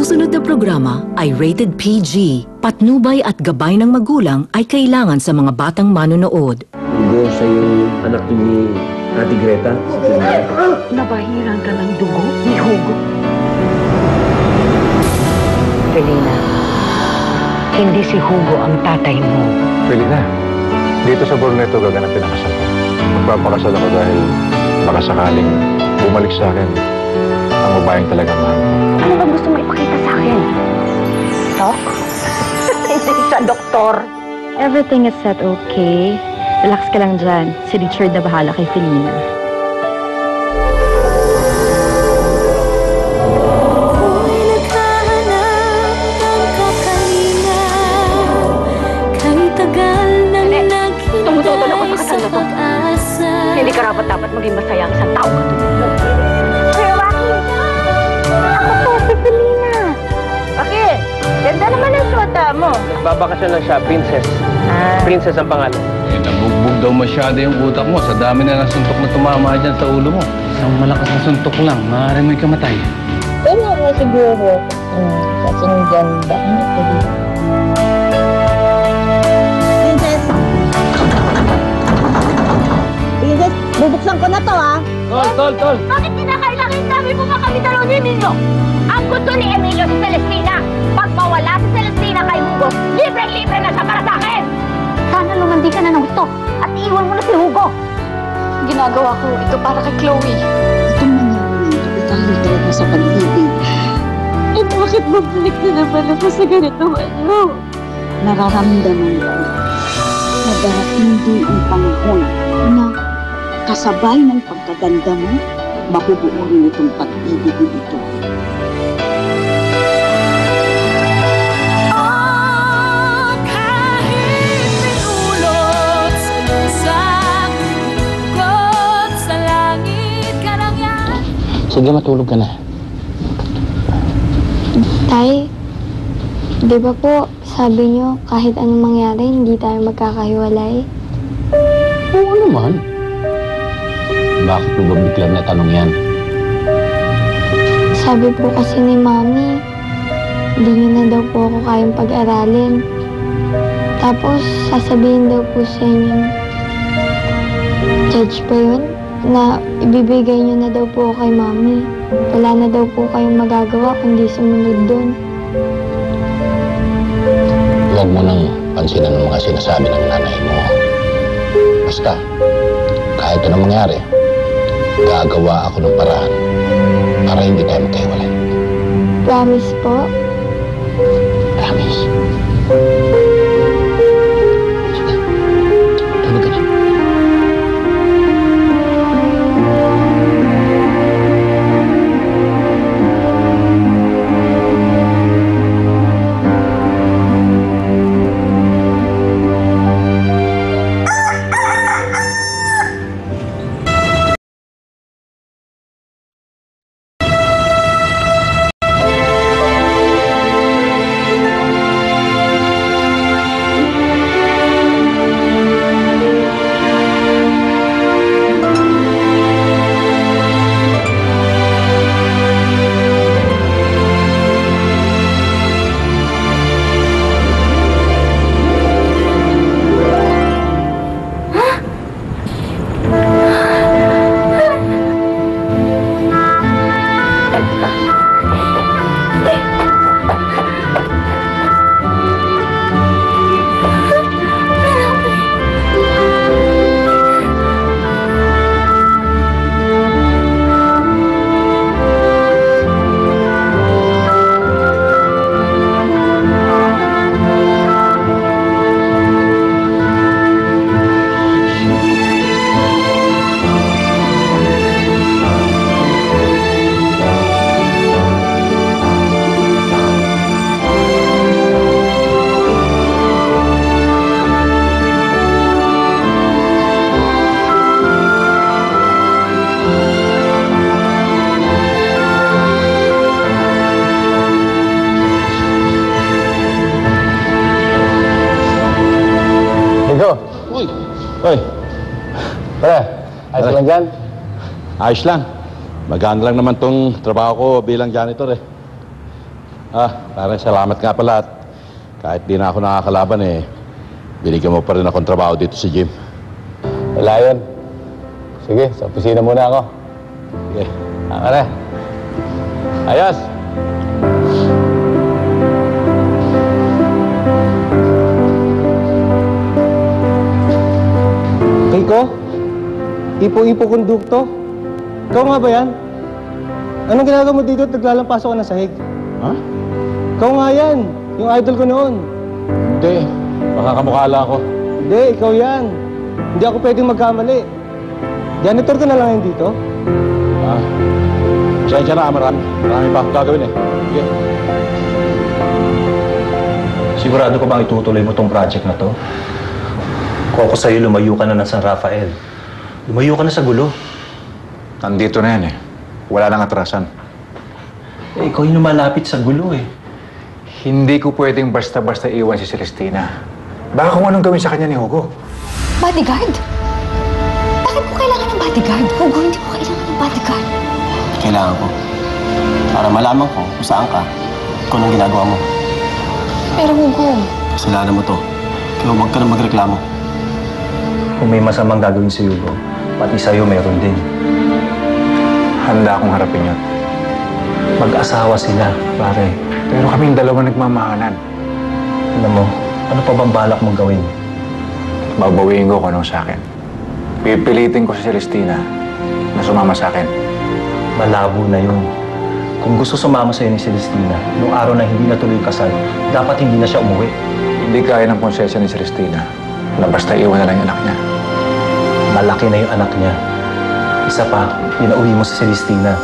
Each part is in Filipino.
susunod na programa ay rated PG. Patnubay at gabay ng magulang ay kailangan sa mga batang manonood. Hugo, siya yung anak ni Ate Greta. Nabahiran ka ng dugo ni Hugo. Felina, hindi si Hugo ang tatay mo. Felina, dito sa Borneto gaganapin ang kasal ko. Magpapakasal ako dahil baka sakaling bumalik sa akin ang babaeng talagang mahal ko. Ano ba gusto mo ipakita sa akin? Dok? Hindi siya doktor. Everything is set okay. Relax ka lang dyan. Si Richard na bahala kay Felina. Tumututol ako sa kasal na to. Hindi karapat-dapat maging masaya ang isang tao katulad mo. Kuya Waki, ako po si Felina. Waki, ganda naman ang suota mo. Nagbabakasyon lang siya, Princess. Princess ang pangalan. Eh, nabugbog daw masyado yung utak mo sa dami na nasuntok na tumama dyan sa ulo mo. Isang malakas na suntok lang, maaari mo'y kamatay. Kaya mo siguro. Kasing ganda niya po dito. Princess, bubuksan ko na to, ha? Tol! Bakit kinakailangan sabi mo ba kami dalawa ni Emilio? Ang gusto ni Emilio si Celestina. Pag mawala si Celestina kay Hugo, libre-libre na siya para sa akin! Sana lumandi ka na ng gusto at iwan mo na si Hugo. Ginagawa ko ito para kay Chloe. Itong mangyari na kapitalin talaga sa pag-ibig. Eh bakit babalik na naman ako sa ganitong ano? Nararamdaman ko na darating din ang panahon na kasabay ng pagkaganda mo, mabubuo rin itong pag-ibig nito. Sige, matulog ka na. Tay, di ba po sabi niyo kahit anong mangyari hindi tayo magkakahiwalay? Oo naman. Bakit mo ba biglang natanong yan? Sabi po kasi ni Mami, hindi niyo na daw po ako kayang pag-aralin. Tapos sasabihin daw po sa inyo, judge pa yun? Na ibibigay niyo na daw po kay Mami. Wala na daw po kayong magagawa kundi sumunod doon. Huwag mo nang pansinin ang mga sinasabi ng nanay mo. Basta, kahit anong mangyari, gagawa ako ng paraan para hindi tayo magkahiwalay. Promise po? Promise. Sige, tulog ka na. Hoy! Pare, ayos lang dyan? Ayos lang. Magaan lang naman tong trabaho ko bilang janitor eh. Parang salamat nga pala at kahit di na ako nakakalaban binigyan mo pa rin akong trabaho dito sa gym. Wala yun. Sige, sa opisina muna ako. Sige, tama na. Ayos! Rico? Ipo-ipo kondukto? Ikaw nga ba yan? Anong ginagawa mo dito at naglalampasok ka ng sahig? Ha? Ikaw nga yan, yung idol ko noon. Hindi, baka kamukha lang ako. Hindi, ikaw yan. Hindi ako pwedeng magkamali. Janitor ka na lang yan dito? Sensya na, marami pa akong gagawin Sige. Sigurado ka bang itutuloy mo tong project na to? Kung ako sa'yo, lumayo ka na ng San Rafael. Lumayo ka na sa gulo. Nandito na yan Wala nang atrasan. Ikaw yung lumalapit sa gulo Hindi ko pwedeng basta-basta iwan si Celestina. Baka kung anong gawin sa kanya ni Hugo. Bodyguard? Bakit mo kailangan ng bodyguard? Hugo, hindi ko kailangan ng bodyguard. Kailangan ko. Para malaman ko kung saan ka, kung anong ginagawa mo. Pero Hugo... Kasalanan mo to. Kaya huwag ka na magreklamo. Kung may masamang gagawin sa Hugo, pati sa'yo meron din. Handa akong harapin yun. Mag-asawa sila, pare. Pero kaming dalawa nagmamahalan. Alam mo, ano pa bang balak mong gawin? Babawiin ko kung anong sa akin. Pipilitin ko si Celestina na sumama sa akin. Malabo na yun. Kung gusto sumama sa'yo ni Celestina, nung araw na hindi natuloy yung kasal, dapat hindi na siya umuwi. Hindi kaya ng konsensya ni Celestina na basta iwan na lang yung anak niya. Malaki na yung anak niya. Isa pa, pinauwi mo si Celestina.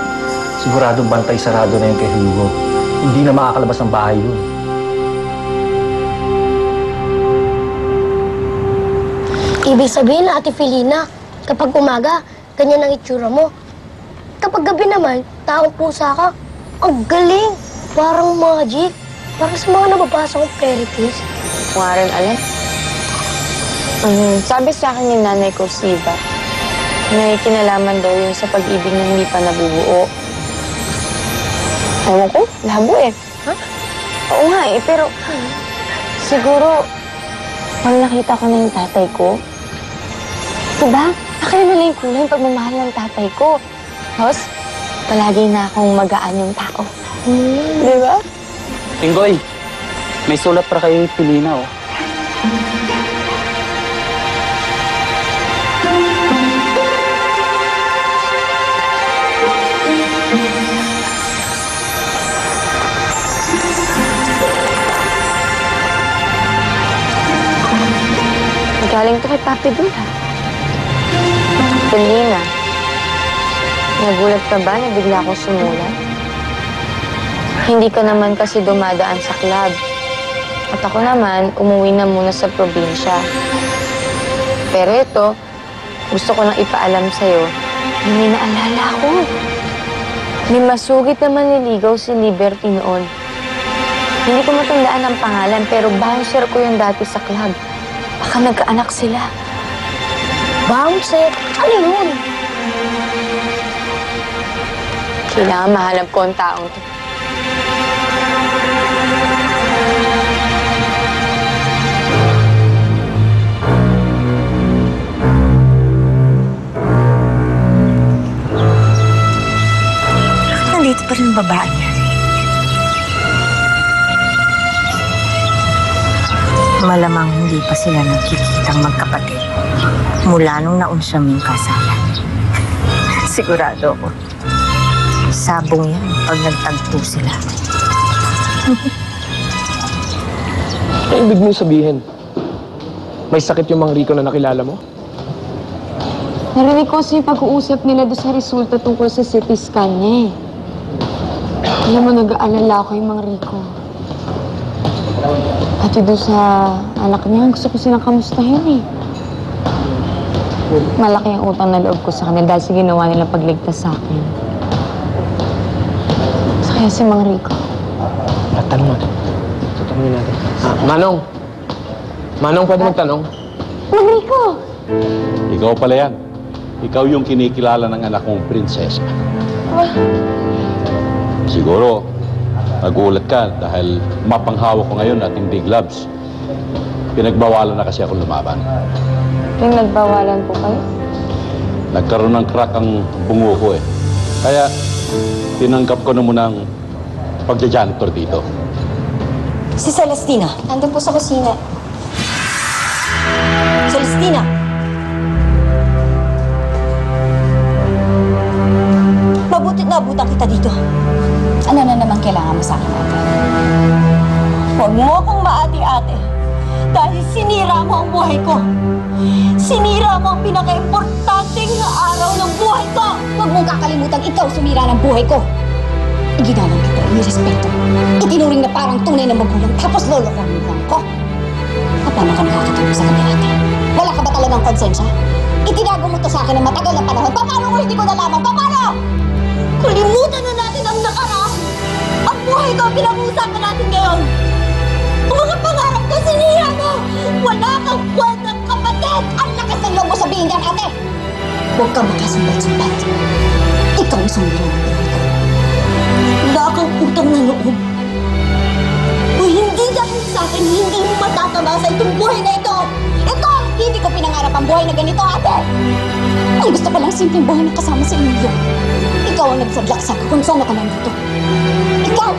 Siguradong bantay sarado na yun kay Hugo. Hindi na makakalabas ng bahay yun. Ibig sabihin na, Ate Felina, kapag umaga, ganyan ang itsura mo. Kapag gabi naman, taong pusa ka. Ang galing! Parang magic. Parang sa mga nababasa kong fairy tales. Nga rin alam. Sabi sa akin yung nanay ko, Siva, na kinalaman daw yun sa pag-ibig na hindi pa nabubuo. Ewan ko, labo Ha? Oo nga pero siguro, pag nakita ko na yung tatay ko, diba? Nakaya na lang yung kulay yung pagmamahal ng tatay ko. Tapos, palagi na akong magaan yung tao. Diba? Tinggoy, may sulat para kay Felina, Galing to kay Papi Dula. Felina, nagulat ka ba na bigla akong sumulat? Hindi ka naman kasi dumadaan sa club. At ako naman, umuwi na muna sa probinsya. Pero ito, gusto ko nang ipaalam sa'yo na may naalala ako. May masugid na manliligaw si Liberty noon. Hindi ko matandaan ang pangalan, pero bouncer ko yung dati sa club. Baka nagkaanak sila. Bouncer? Ano yun? Kailangan mahanap ko ang taong to. Nandito pa rin ang babae niya. Malamang hindi pa sila nagkikitang magkapatid mula nung naunsang yung kasalan. Sigurado ako. Sabong yan pag nagtagpo sila. Ano ibig mo sabihin? May sakit yung mga Rico na nakilala mo? Narinig ko kasi yung pag-uusap nila doon sa resulta tungkol sa CT scan niya Alam mo, nag-aalala ako yung mga Rico. Pati doon sa anak niya, gusto ko silang kamustahin Malaki ang utang na loob ko sa kanila dahil sa ginawa nilang pagligtas sa akin. Kaya si Mang Rico. Tanong natin. Tatanungin natin. Manong! Manong, pwede magtanong? Mang Rico! Ikaw pala yan. Ikaw yung kinikilala ng anak kong prinsesa. Siguro, Nagulat ka dahil mapanghawak ko ngayon ating big gloves. Pinagbawalan na kasi ako lumaban. Pinagbawalan po kayo? Nagkaroon ng crack ang bungo ko eh. Kaya tinanggap ko na munang pagja-janitor dito. Si Celestina. Nandun po sa kusina. Celestina! Mabutit na abutan kita dito. Ano na naman kailangan mo sa akin, ate? Huwag mo akong maati-ate. Dahil sinira mo ang buhay ko. Sinira mo ang pinaka-importanting araw ng buhay ko. Huwag mong kakalimutan ikaw sumira ng buhay ko. Iginalang kita, inirespeto. Itinuring na parang tunay na magulang, tapos lolokohin mo lang ko. Paano ka nakakatulong sa kanila, ate? Wala ka ba talagang konsensya? Itinago mo to sa akin ng matagal na panahon. Paano kung hindi ko nalaman? Paano? Kulimutan na natin ang nakaraan. Ang buhay ko ang pinag-uusapan natin ngayon. Ang mga pangarap ko, sinira mo. Wala kang kwentang kapatid. Ang lakas ng loob mo sabihin yan, ate! Huwag kang makasumbat-sumbat. Ikaw ang sumira ng buhay ko. Wala kang utang na loob. Kung hindi dahil sa akin, hindi mo matatamasa itong buhay na ito. Ito! Hindi ko pinangarap ang buhay na ganito, ate! Ang gusto ko lang simpleng buhay na kasama sa inyo. Ikaw ang nagsadlak sa akin kung saan ako nandito. Ikaw!